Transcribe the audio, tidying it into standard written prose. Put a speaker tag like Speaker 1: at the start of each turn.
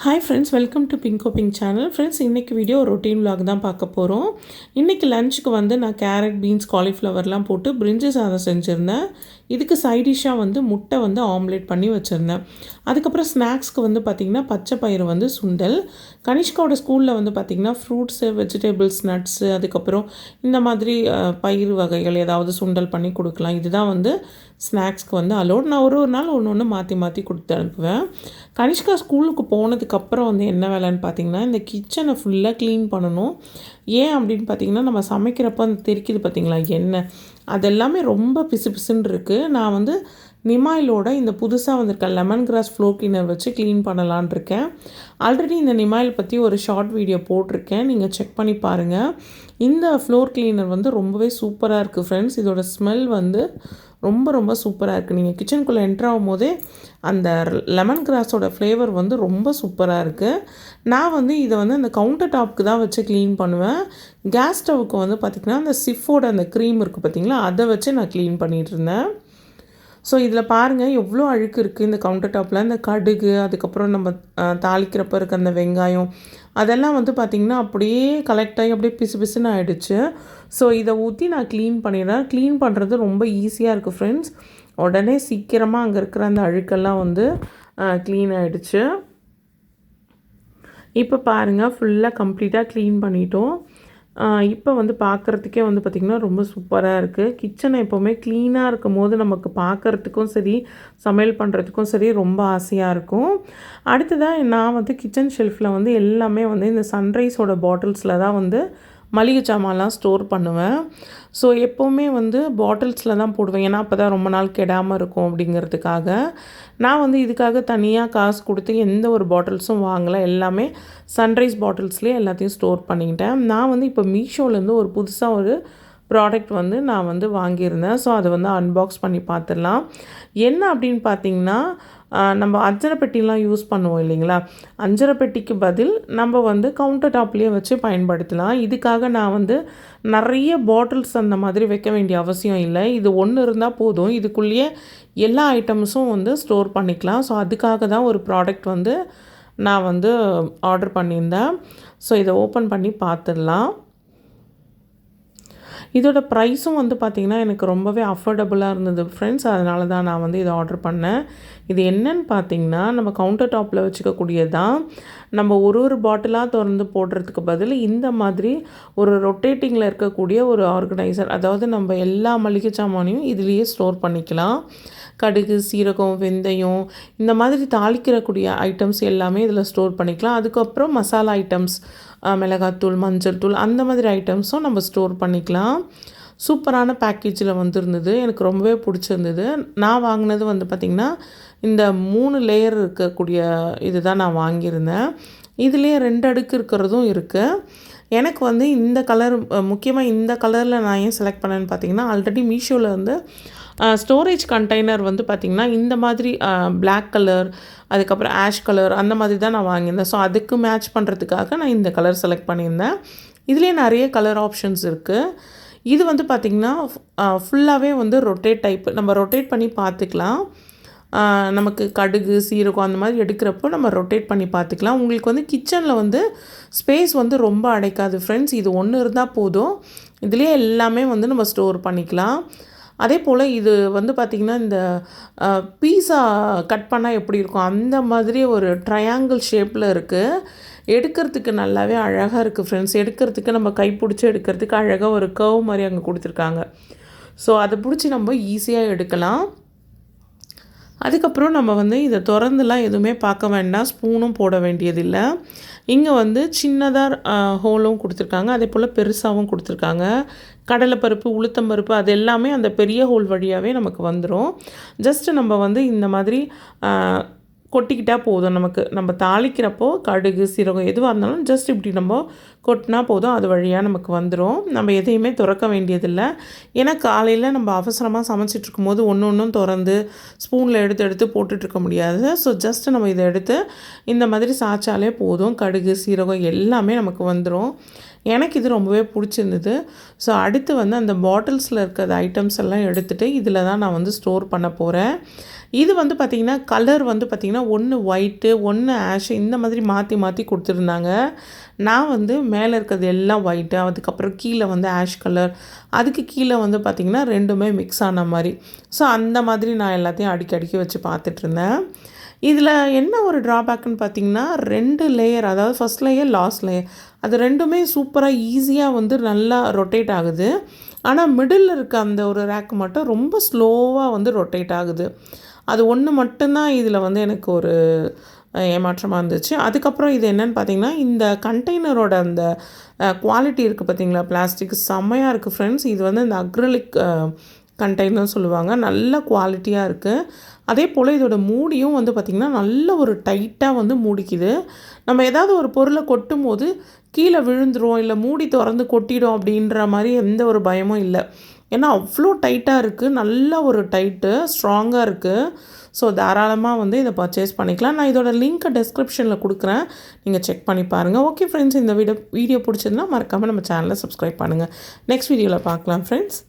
Speaker 1: Hi friends, welcome to Bingo pink channel. Friends, இன்றைக்கி video routine vlog தான் பார்க்க போகிறோம். இன்றைக்கி லஞ்சுக்கு நான் கேரட், பீன்ஸ், காலிஃப்ளவர்லாம் போட்டு பிரிஞ்சி சாதம் செஞ்சுருந்தேன். இதுக்கு சைடிஷ்ஷாக முட்டை ஆம்லேட் பண்ணி வச்சுருந்தேன். அதுக்கப்புறம் ஸ்நாக்ஸ்க்கு பார்த்திங்கன்னா பச்சை பயிறு சுண்டல். கனிஷ்காவோட ஸ்கூலில் பார்த்திங்கன்னா ஃப்ரூட்ஸு, வெஜிடபிள்ஸ், நட்ஸு, அதுக்கப்புறம் இந்த மாதிரி பயிறு வகைகள் ஏதாவது சுண்டல் பண்ணி கொடுக்கலாம். இதுதான் ஸ்நாக்ஸ்க்கு அலோட். நான் ஒரு நாள் ஒன்று மாற்றி மாற்றி கொடுத்து அனுப்புவேன். கனிஷ்கா ஸ்கூலுக்கு போனதுக்கப்புறம் என்ன வேலைன்னு பார்த்திங்கன்னா, இந்த கிச்சனை ஃபுல்லாக க்ளீன் பண்ணணும். ஏன் அப்படின்னு பார்த்திங்கன்னா, நம்ம சமைக்கிறப்போ தெரிக்குது பார்த்திங்களா எண்ணெய், அதெல்லாமே ரொம்ப பிசு பிசுன்னு இருக்குது. நான் நிமாயிலோட இந்த புதுசாக வந்திருக்க லெமன் கிராஸ் ஃப்ளோர் கிளீனர் வச்சு க்ளீன் பண்ணலான் இருக்கேன். ஆல்ரெடி இந்த நிமாயில் பற்றி ஒரு ஷார்ட் வீடியோ போட்டிருக்கேன், நீங்கள் செக் பண்ணி பாருங்கள். இந்த ஃப்ளோர் கிளீனர் ரொம்பவே சூப்பராக இருக்குது ஃப்ரெண்ட்ஸ். இதோட ஸ்மெல் ரொம்ப ரொம்ப சூப்பராக இருக்குது. நீங்கள் கிச்சனுக்குள்ளே என்ட்ரு ஆகும் போதே அந்த லெமன் கிராஸோட ஃப்ளேவர் ரொம்ப சூப்பராக இருக்குது. நான் இதை அந்த கவுண்டர் டாப்க்கு தான் வச்சு க்ளீன் பண்ணுவேன். கேஸ் ஸ்டவ்வுக்கு பார்த்திங்கன்னா அந்த சிஃபோட அந்த க்ரீம் இருக்குது பார்த்திங்களா, அதை வச்சு நான் க்ளீன் பண்ணிகிட்டு இருந்தேன். ஸோ இதில் பாருங்கள் எவ்வளோ அழுக்கு இருக்குது இந்த கவுண்டர் டாப்பில். இந்த கடுகு, அதுக்கப்புறம் நம்ம தாளிக்கிறப்ப இருக்க அந்த வெங்காயம், அதெல்லாம் பார்த்திங்கன்னா அப்படியே கலெக்ட் ஆகி அப்படியே பிசு பிசுன்னு ஆகிடுச்சு. ஸோ இதை ஊற்றி நான் க்ளீன் பண்ணிடுறேன். க்ளீன் பண்ணுறது ரொம்ப ஈஸியாக இருக்குது ஃப்ரெண்ட்ஸ். உடனே சீக்கிரமாக அங்கே இருக்கிற அந்த அழுக்கெல்லாம் க்ளீன் ஆகிடுச்சு. இப்போ பாருங்கள் ஃபுல்லாக கம்ப்ளீட்டாக க்ளீன் பண்ணிட்டோம். இப்போ பார்க்குறதுக்கே பார்த்திங்கன்னா ரொம்ப சூப்பராக இருக்குது. கிச்சனை எப்போவுமே க்ளீனாக இருக்கும் போது நமக்கு பார்க்குறதுக்கும் சரி, சமையல் பண்ணுறதுக்கும் சரி ரொம்ப ஆசையாக இருக்கும். அடுத்ததாக நான் கிச்சன் ஷெல்ஃபில் எல்லாமே இந்த சன்ரைஸோட பாட்டில்ஸில் தான் மளிகை சாமான்லாம் ஸ்டோர் பண்ணுவேன். ஸோ எப்போவுமே பாட்டில்ஸில் தான் போடுவேன். ஏன்னா அப்போ தான் ரொம்ப நாள் கெடாமல் இருக்கும் அப்படிங்கிறதுக்காக. நான் இதுக்காக தனியாக காசு கொடுத்து எந்த ஒரு பாட்டில்ஸும் வாங்கலை. எல்லாமே சன்ரைஸ் பாட்டில்ஸ்லேயே எல்லாத்தையும் ஸ்டோர் பண்ணிக்கிட்டேன். நான் இப்போ மீஷோலேருந்து ஒரு புதுசாக ஒரு ப்ராடக்ட் நான் வாங்கியிருந்தேன். ஸோ அதை அன்பாக்ஸ் பண்ணி பார்த்துடலாம். என்ன அப்படின்னு பார்த்திங்கன்னா, நம்ம அஞ்சரை பெட்டிலாம் யூஸ் பண்ணுவோம் இல்லைங்களா, அஞ்சரை பெட்டிக்கு பதில் நம்ம கவுண்டர் டாப்லேயே வச்சு பயன்படுத்தலாம். இதுக்காக நான் நிறைய பாட்டில்ஸ் அந்த மாதிரி வைக்க வேண்டிய அவசியம் இல்லை. இது ஒன்று இருந்தால் போதும். இதுக்குள்ளேயே எல்லா ஐட்டம்ஸும் ஸ்டோர் பண்ணிக்கலாம். ஸோ அதுக்காக தான் ஒரு ப்ராடக்ட் நான் ஆர்டர் பண்ணியிருந்தேன். ஸோ இதை ஓப்பன் பண்ணி பார்த்துடலாம். இதோட ப்ரைஸும் பார்த்திங்கன்னா எனக்கு ரொம்பவே அஃபோர்டபுளாக இருந்தது ஃப்ரெண்ட்ஸ். அதனால தான் நான் இதை ஆர்டர் பண்ணேன். இது என்னன்னு பார்த்திங்கன்னா, நம்ம கவுண்டர் டாப்பில் வச்சுக்கக்கூடியது தான். நம்ம ஒரு பாட்டிலாக திறந்து போடுறதுக்கு பதில் இந்த மாதிரி ஒரு ரொட்டேட்டிங்கில் இருக்கக்கூடிய ஒரு ஆர்கனைசர், அதாவது நம்ம எல்லா மளிகை சாமானையும் இதுலேயே ஸ்டோர் பண்ணிக்கலாம். கடுகு, சீரகம், வெந்தயம், இந்த மாதிரி தாளிக்கிறக்கூடிய ஐட்டம்ஸ் எல்லாமே இதில் ஸ்டோர் பண்ணிக்கலாம். அதுக்கப்புறம் மசாலா ஐட்டம்ஸ், மிளகாத்தூள், மஞ்சள் தூள், அந்த மாதிரி ஐட்டம்ஸும் நம்ம ஸ்டோர் பண்ணிக்கலாம். சூப்பரான பேக்கேஜில் இருந்தது. எனக்கு ரொம்பவே பிடிச்சிருந்தது. நான் வாங்கினது பார்த்திங்கன்னா இந்த 3 லேயர் இருக்கக்கூடிய இது தான் நான் வாங்கியிருந்தேன். இதுலேயே 2 அடுக்கு இருக்கிறதும் இருக்குது. எனக்கு இந்த கலர், முக்கியமாக இந்த கலரில் நான் ஏன் செலக்ட் பண்ணேன்னு பார்த்திங்கன்னா, ஆல்ரெடி மீஷோவில் ஸ்டோரேஜ் கண்டெய்னர் பார்த்திங்கன்னா இந்த மாதிரி பிளாக் கலர், அதுக்கப்புறம் ஆஷ் கலர், அந்த மாதிரி தான் நான் வாங்கியிருந்தேன். ஸோ அதுக்கு மேட்ச் பண்ணுறதுக்காக நான் இந்த கலர் செலக்ட் பண்ணியிருந்தேன். இதுலேயே நிறைய கலர் ஆப்ஷன்ஸ் இருக்குது. இது பார்த்திங்கன்னா ஃபுல்லாகவே ரொட்டேட் டைப். நம்ம ரொட்டேட் பண்ணி பார்த்துக்கலாம். நமக்கு கடுகு, சீரகம் அந்த மாதிரி எடுக்கிறப்போ நம்ம ரொட்டேட் பண்ணி பார்த்துக்கலாம். உங்களுக்கு கிச்சனில் ஸ்பேஸ் ரொம்ப அடைக்காது ஃப்ரெண்ட்ஸ். இது ஒன்று இருந்தால் போதும். இதுலேயே எல்லாமே நம்ம ஸ்டோர் பண்ணிக்கலாம். அதே போல் இது பார்த்திங்கன்னா இந்த பீஸா கட் பண்ணால் எப்படி இருக்கும் அந்த மாதிரி ஒரு ட்ரையாங்கிள் ஷேப்பில் இருக்குது. எடுக்கிறதுக்கு நல்லாவே அழகாக இருக்குது ஃப்ரெண்ட்ஸ். எடுக்கிறதுக்கு நம்ம கைப்பிடிச்சி எடுக்கிறதுக்கு அழகாக ஒரு கர்வ் மாதிரி அங்கே கொடுத்துருக்காங்க. ஸோ அதை பிடிச்சி நம்ம ஈஸியாக எடுக்கலாம். அதுக்கப்புறம் நம்ம இதை திறந்துலாம் எதுவுமே பார்க்க வேண்டாம். ஸ்பூனும் போட வேண்டியதில்லை. இங்கே சின்னதாக ஹோலும் கொடுத்துருக்காங்க, அதே போல் பெருசாகவும் கொடுத்துருக்காங்க. கடலைப்பருப்பு, உளுத்தம்பருப்பு, அது எல்லாமே அந்த பெரிய ஹோல் வழியாகவே நமக்கு வந்துடும். ஜஸ்ட்டு நம்ம இந்த மாதிரி கொட்டிக்கிட்டால் போதும். நம்ம தாளிக்கிறப்போ கடுகு, சீரகம் எதுவாக இருந்தாலும் ஜஸ்ட் இப்படி நம்ம கொட்டினா போதும், அது வழியாக நமக்கு வந்துடும். நம்ம எதையுமே திறக்க வேண்டியதில்லை. ஏன்னா காலையில் நம்ம அவசரமாக சமைச்சிட்ருக்கும் போது ஒன்றும் திறந்து ஸ்பூனில் எடுத்து போட்டுட்ருக்க முடியாது. ஸோ ஜஸ்ட்டு நம்ம இதை எடுத்து இந்த மாதிரி சாய்ச்சாலே போதும். கடுகு, சீரகம் எல்லாமே நமக்கு வந்துடும். எனக்கு இது ரொம்பவே பிடிச்சிருந்தது. ஸோ அடுத்து வந்து அந்த பாட்டில்ஸில் இருக்கிற ஐட்டம்ஸ் எல்லாம் எடுத்துகிட்டு இதில் தான் நான் வந்து ஸ்டோர் பண்ண போகிறேன். இது வந்து பார்த்திங்கன்னா கலர் வந்து பார்த்திங்கன்னா ஒன்று ஒயிட்டு ஒன்று ஆஷ் இந்த மாதிரி மாற்றி மாற்றி கொடுத்துருந்தாங்க. நான் வந்து மேலே இருக்கிறது எல்லாம் ஒயிட்டு, அதுக்கப்புறம் கீழே வந்து ஆஷ் கலர், அதுக்கு கீழே வந்து பார்த்திங்கன்னா ரெண்டுமே மிக்ஸ் ஆன மாதிரி. ஸோ அந்த மாதிரி நான் எல்லாத்தையும் அடிக்கி வச்சு பார்த்துட்ருந்தேன். இதில் என்ன ஒரு ட்ராபேக்குன்னு பார்த்திங்கன்னா 2 லேயர், அதாவது ஃபஸ்ட் லேயர் லாஸ்ட் லேயர், அது ரெண்டுமே சூப்பராக ஈஸியாக வந்து நல்லா ரொட்டேட் ஆகுது. ஆனால் மிடில் இருக்க அந்த ஒரு ரேக் மட்டும் ரொம்ப ஸ்லோவாக வந்து ரொட்டேட் ஆகுது. அது ஒன்று மட்டும்தான் இதில் வந்து எனக்கு ஒரு ஏமாற்றமாக இருந்துச்சு. அதுக்கப்புறம் இது என்னென்னு பார்த்திங்கன்னா இந்த கண்டெய்னரோட அந்த குவாலிட்டி இருக்குது பார்த்திங்களா, பிளாஸ்டிக் செம்மையாக இருக்குது ஃப்ரெண்ட்ஸ். இது வந்து இந்த அக்ரிலிக் கண்டெய்னர் சொல்லுவாங்க, நல்ல குவாலிட்டியாக இருக்குது. அதே போல் இதோட மூடியும் வந்து பார்த்திங்கன்னா நல்ல ஒரு டைட்டாக வந்து மூடிக்குது. நம்ம ஏதாவது ஒரு பொருளை கொட்டும் போது கீழே விழுந்துரும், இல்லை மூடி திறந்து கொட்டிடும் அப்படின்ற மாதிரி எந்த ஒரு பயமும் இல்லை. ஏன்னா அவ்வளோ டைட்டாக இருக்குது, நல்ல ஒரு டைட்டு ஸ்ட்ராங்காக இருக்குது. ஸோ தாராளமாக வந்து இதை பர்ச்சேஸ் பண்ணிக்கலாம். நான் இதோட லிங்க்கை டிஸ்கிரிப்ஷனில் கொடுக்குறேன், நீங்கள் செக் பண்ணி பாருங்கள். ஓகே ஃப்ரெண்ட்ஸ், இந்த வீடியோ பிடிச்சதுன்னா மறக்காமல் நம்ம சேனலை சப்ஸ்கிரைப் பண்ணுங்கள். நெக்ஸ்ட் வீடியோவில் பார்க்கலாம் ஃப்ரெண்ட்ஸ்.